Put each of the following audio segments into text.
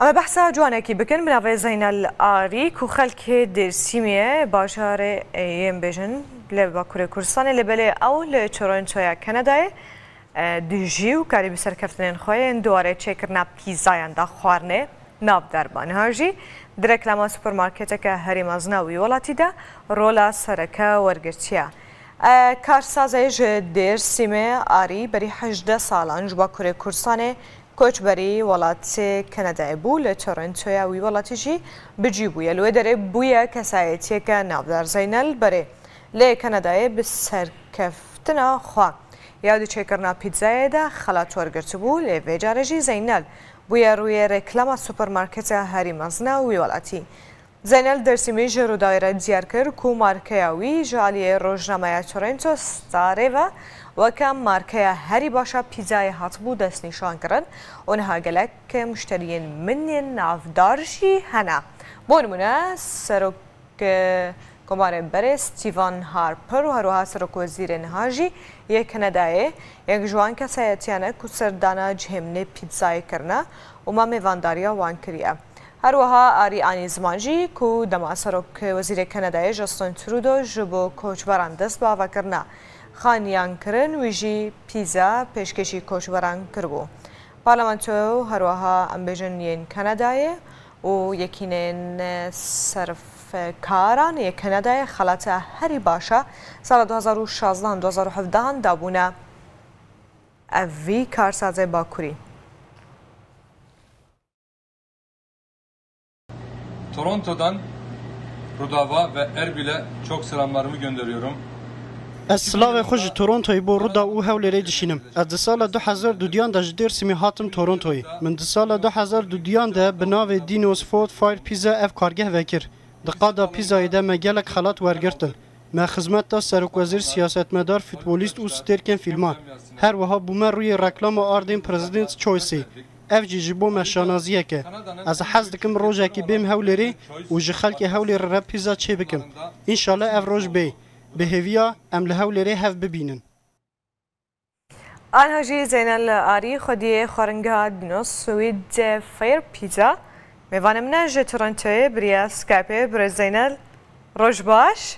اما بحثا جوانکی بکن بناوی زینال آری کو خلک درسیمیه باجار یم بجن لباکوره کردستان لبله او لتورنتو کانادای دژیو کاری بسر کفتن خواه دواره چکرنا پیزایان دا خوارنه ناب دربان هاجی در رکلام سوپرمارکت که هری مزناوی ولاتی دا رولا سرکه ورگرتیا کارسازش درسیمه آری بری 18 سالان جباکوره کردستان کوچبری ولات کانادا بول تورنتو یا وی ولاتی جی بجی بویا لو داره بویا کسایتی که نابدار زینل بره لی کانادای بسر کفتنا خواه یادی چکرنا پیتزای دا خلات ورگرت بول لی جارجی زینل بویا روی رکلام سوپرمارکت هری مزنا وی ولاتی زینل درسیمی جرو دایره دیار کرد کو مارکه وی جالی روزنامه تورنتو ستاره و کم مارکه هری باشا پیزای هاتبو دست نشان کرد اونها گلک مشتریین من نافدارشی هنه بونمونه سرک کمار بره ستیوان هارپر و هروها سرک وزیر نهاجی یک کانادای یک جوان کسایتیانه که سردانا جهمنه پیزای کرنه و ما میوانداریا وان کریه هروها آری آنی زمانجی که دما سرک وزیر کانادای جاستون ترودو جبو کوچبران دست باوا کرنه خانیان کرن ویجی پیزا پیشکشی کوچبران کربو پارلمانتو هروها امبیجن ین کانادای و یکینن صرف کاران یک کانادای خلات هری باشا سال 2016-2017 دابونه اوی کارساز باکوری Toronto'dan Rudava ve Erbil'e çok selamlarımı gönderiyorum. السلاو خوش تورنتوی بو رودا او هولری دشینم از سال 2002 دا جدیر سمی هاتم تورنتوی من سال 2002 دا بناو دینوس فورد فایر پیزا اف کارگه وکر دقادا پیزای دا مگلک خلات ورگرتن ما خدمت تا سرک وزیر سیاستمدار فوتبالیست او سترکن فیلمان هر وها بومر روی رکلام آردین پرزیدنت چویسی اف جی بو مشانازیه که از حز دکم روزه کی بیم هولری و جی خلک هولری رب پیزا چه بکم ان شاء الله اف روز بی به هویا ام لهولری هف ببینن آنها زینال آری خودی خورنگا دنوس سوید فایر پیزا میوانم نه تورنتو بریا سکایپ بر زینال روز باش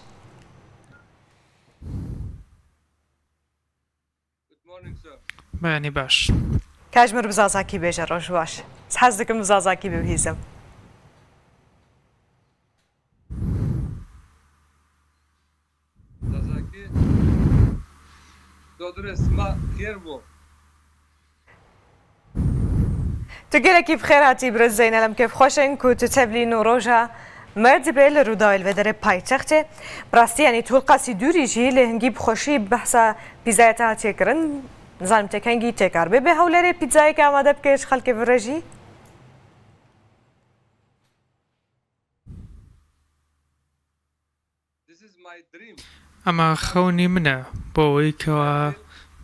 معنی باش کاجمر بزازاکی بیجه روز باش حزدکم بزازاکی ببهیزم تو گلکی بخیر هاتی برز زینالم کیف خوشن که تو تبلین و روژا مرد بیل رو دایل و داره پایتخته براستی یعنی طول قاسی دوری جی لهنگی بخوشی بحثا پیزایت هاتی کرن نظام تکنگی تکار به هولری پیزایی که آماده بکش خلک برجی اما خونی منه بوی که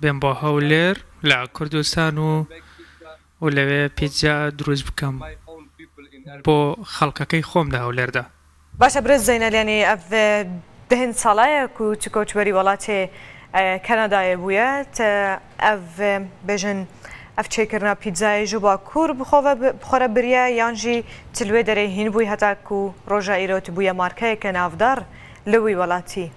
بیم با هولر لا کردستان و لوی پیزا دروز بکم با خلقه کی خوم ده هولر ده باشه برز زینال یعنی اف دهن سالای کو چکوچ بری ولات کانادای بویت اف بجن اف چکرنا پیزای جوبا کور بخوره بریا یانجی تلوی داره هین بوی حتی کو روژا ایروت بویا مارکه که نافدار لوی ولاتی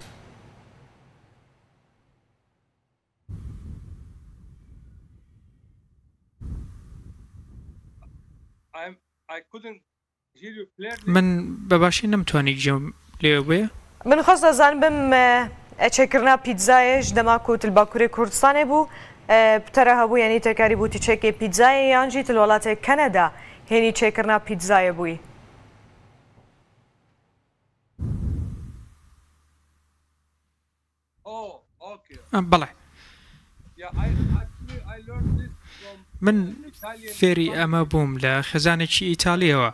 من بباشی نمتوانی جم لیوه من خواست ازان بم چکرنا پیزایش دماکو تلباکوری کردستان بو بتره بو یعنی تکاری بو تیچکی پیزای یانجی تلولات کانادا هنی چکرنا پیزای بوی بله من فێری ئەمە بووم لە خێزانێکی ئیتالیەوە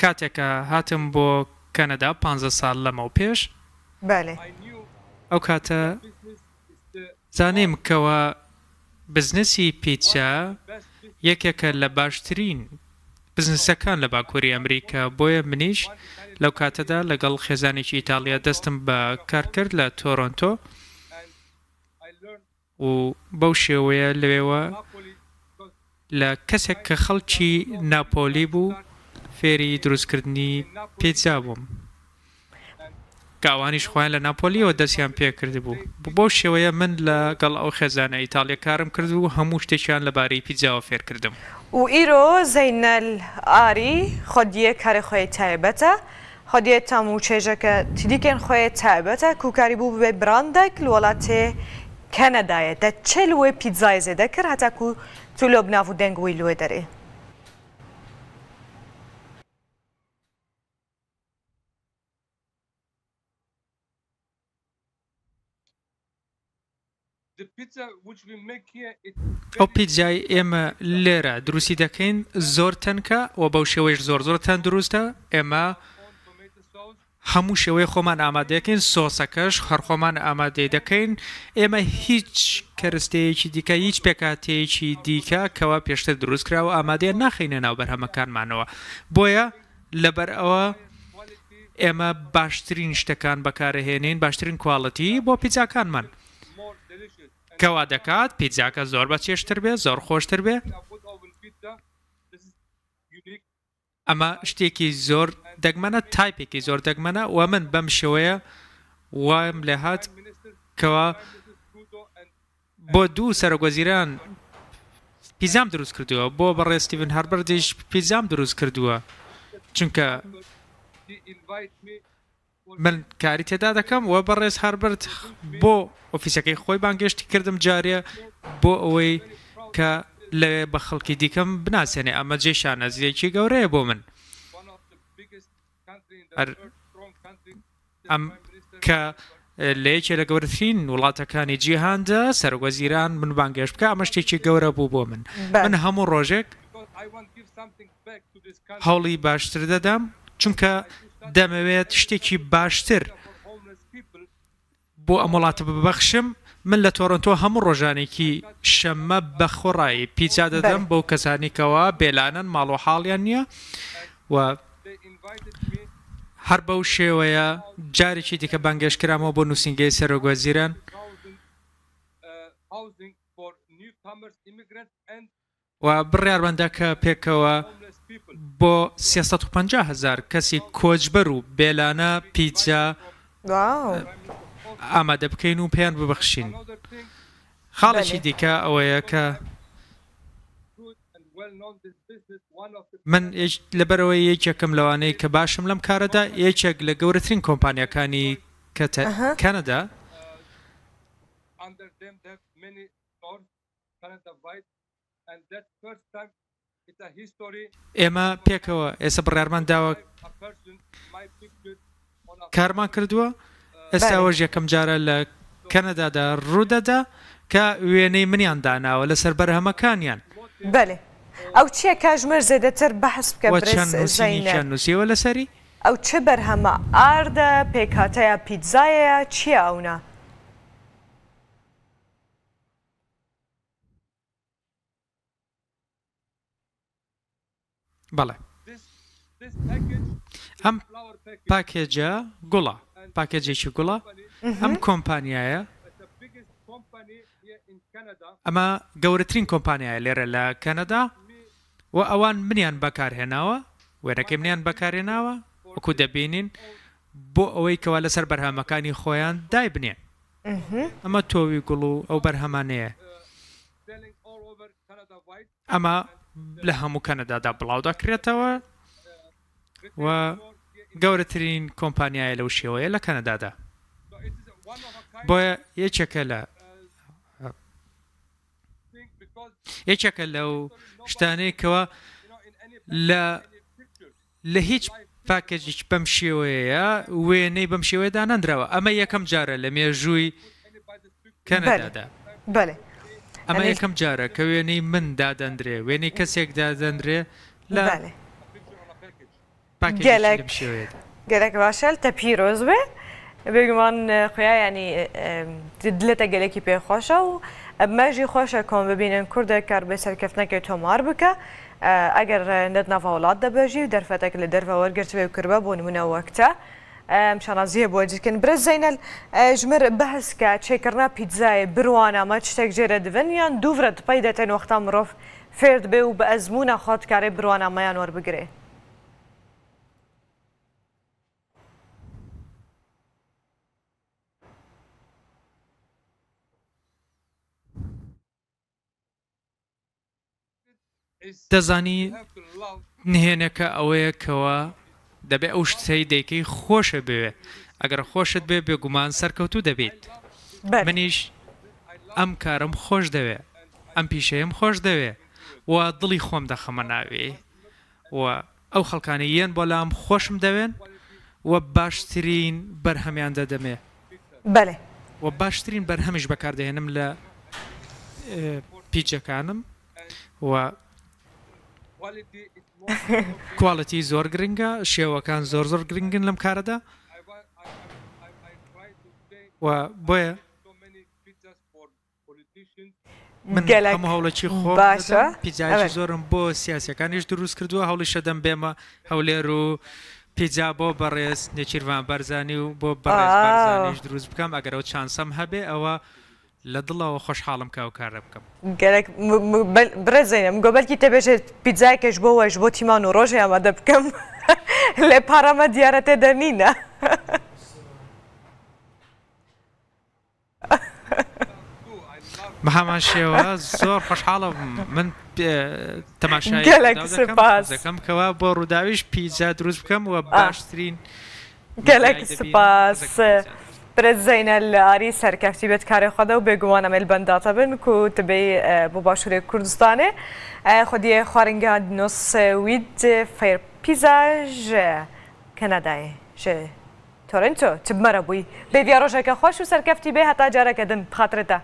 کاتێکە هاتم بۆ کەنەدا 15 ساڵ لەمەو پێش ئەو کاتە زانیم کەوە بزنسی پیتزا یەکێکە لە باشترین بزنسەکان لە باکووری ئەمریکا بۆیە منیش لەو کاتەدا لەگەڵ خێزانێکی ئیتالیا دەستم بە کار کرد لە تۆرۆنتۆ و بەو شێوەیە لەوێوە لە کەسێک کە خەڵکی ناپۆلی بوو فێری دروستکردنی پیتزا بووم کاوانیش خۆیان لە ناپۆلیەوە دەستیان پێکرد بوو بۆ شێوەیە من لەگەڵ ئەو خێزانە ئیتالیا کارم کرد و هەموو شتێکیان لەبارەی پیتزاوە فێر کردم و ئیرۆ زەینەل ئاری خۆدیە کارە خۆی تایبەتە خۆدیە تام و چێژەکە تیدیکەن خۆی تایبەتە کوکاری بوو بێ براندێک لە وڵاتێ کەنەدایە دە چل وێ پیتزای زێدە کرد هەتاکو تو لۆ بناو و دەنگوی لێ دەرێ ئەو پیتزای ئێمە لێرە دروستی دەکەین زۆر تەنکە و بەو شێوەیەش زۆر تەن دروستە ئێمە هەموو شێوەیە خۆمان ئامادەکەین سۆسەکەش هەرخۆمان ئامادەی دەکەین ئێمە هیچ کەرستەیەکی دیکە هیچ پێکاتەیەکی دیکە کەوا پێشتر دروست کراوە ئامادەیە ناخینە ناو بەرهەمەکانمانەوە بۆیە لەبەر ئەوە ئێمە باشترین شتەکان بەکارهێنین باشترین کواڵەتی بۆ پیتزاکانمان کەوا دەکات پیتزاکە زۆر بە چێشتر بێ زۆر خۆشتر بێ ئەمە شتێکی زۆر دەگمەنە تایپێکی زۆر دەگمەنە و من بەم شێوەیە وایم لێ هات کەوا بۆ دوو سەرۆکوەزیران پیزام دروست کردووە بۆ بەڕێ ستیڤن هاربەردیش پیزام دروست کردووە چونکە من کاری تێدا دەکەم و بەڕێز هاربەرد بۆ ئۆفیسەکەی خۆی بانگشتی کردم جارێ بۆ ئەوەی کە لەوێ بە خەڵکی دیکەم بناسێنێ ئەمە جێشانە زیەکی گەورەیە بۆ من ئەم کە لە یەکێ لە گەورەترین وڵاتەکانی جیهاندا سەرۆکوەزیران من بانگێش بکە ئەمە شتێکی گەورە بوو بۆ من هەموو ڕۆژێک هەوڵی باشتر دەدەم چونکە دەمەوێت شتێکی باشتر بۆ ئەم وڵاتە ببەخشم من لە تۆرۆنتۆ هەموو ڕۆژانێکی شەممە بەخۆڕایی پیتزا دەدەم بەو کەسانێکەوە بێلانن ماڵ و حاڵیان نییە و هەر بەو شێوەیە جارێکی دیکە بانگێشکرامەوە بۆ نووسینگەی سەرۆکوەزیران و بڕیاربەندە کە پێکەوە بۆ 350,000 کەسی کۆچبەر و بێلانە پیتزا ئامادە بکەین و پێیان ببەخشین خاڵێکی دیکە ئەوەیە کە من لەبەرەوەی یەکێکم لەوانەیە کە باشم لەم کارەدا یەکێک لە گەورەترین کۆمپانیەکانی کەنەدا ئێمە پێکەوە ئێستا بڕیارمان داوە کارمان کردووە ئێستاوەژ یەکەم جارە لە کەنەدادا ڕوودەدا کە وێنەی منیان داناوە لەسەر بەرهەمەکانیان بەێ ئەو چییە کاژمەر زێدەتر بەحس بکە نووسیوە لەسەری ئەو چه بەرهەمە ئاردە پێکاتەیە پیتزایە چییە ئەونا بەڵێ ئەم پاکێجە گوڵە پاکێجێکی گوڵە ئەم کۆمپانیایە ئەمە گەورەترین کۆمپانیایە لێرە لە کەنەدا و ئەوان منیان بەکارهێناوە وێنەکەی منیان بەکارهێناوە وەکو دەبینین بۆ ئەوەی کەوا لەسەر بەرهەمەکانی خۆیان دای بنێ ئەمە تۆوی گوڵ و ئەو بەرهەمانەیە ئەمە لە هەموو کەنەدادا بڵاو دەکرێتەوە و گەورەترین کۆمپانیایە لەو شێوەیە لە کەنەدادا بۆیە یەکێکە لەو شتانەیەکەوە لە هیچ پاکێجێک بەم شێوەیە وێنەی بەم شێوەیەدا نەندراوە ئەمە یەکەم جارە لە مێژووی کەنەدادا ئەمە یەکەم جارە کە وێنەی من دادەندرێ وێنەی کەسێک دادەندرێ لە گەلێک باشە تە پیرۆز بێ بێگومان خۆیان ینی دلێتە گەلێکی پێخۆشە و مەژی خۆشە کۆم ببینن کوردێک کار بێ سەرکەفتنەکەی تۆمار بکە ئەگەر نەت ناو وڵات دەبێژی و دەرفەتێک لە دەرەوە وەرگرتوێ و کردبە بۆ نمونە وەکتە شانازیە بۆ جیکن برز زەینەل ژمر بەحسکە چێکردنا پیتزایە بروانە ئەمە شتێک جێرە دڤن یان دوورە پەی دەتێن وەختا مرۆڤ فێر دەبێ و بە ئەزمونە خۆت کارێ بڕوانامەیان وەربگرێ. دەزانی نهێنەکە ئەوەیە کەوە دەبێ ئەو شتەی دەیکەی خۆشە بوێ ئەگەر خۆشت بێ بێگومان سەرکەوتوو دەبێت منیش ئەم کارم خۆش دەوێ ئەم پیشەیەم خۆش دەوێ و دڵی خۆم دەخەمە ناوێ و ئەو خەڵکانی یەن بۆ لام خۆشم دەوێن و باشترین بەرهەمیان دەدەمێ بەڵێ و باشترین بەرهەمیش بەکاردەهێنم لە پیچەکانم و کواڵەتی زۆر گرنگە شێوەکان زۆر زۆر گرنگن لەم کارەدا و بۆیە من هەموو هەوڵەکی خۆ پیتزای زۆرم بۆ سیاسەکانیش دروست کردووە هەوڵی شەدەم بێمە هەولێر و پیتزا بۆ بەڕێز نێچیروان بەرزانی و بۆ بەڕێز بەرزانیش دروست بکەم ئەگەرەوە چانسەم هەبێ ئەوە لە دڵەوە خۆشحاڵم کە ئەو کارە بکەم برێزینم گۆبەلکی تەبێژێت پیتزایکەش بۆ وەش بۆ تیمان و ڕۆژێ ئامادە بکەم لێ پارەمە دیارە تێدە نینە بە هەمان شێوە زۆر خۆشحاڵم من تەماشای دەکەم کەوا بۆ ڕووداویش پیتزا دروست بکەم و باشترین گەلێک سپاس برێزینە لە ئاری سەرکەفتی بێت کارێ خۆدە و بێگومانە مێلبەنداتە بن و تبێ بۆ باشووری کوردستانê خودیê xwaringeha Dînoswîd fêr pîza ji Kanadayê ji Toronto çi bi me re bûyî bêviya rojeke xweş û serkeftî bê heta careke din bi xatirê te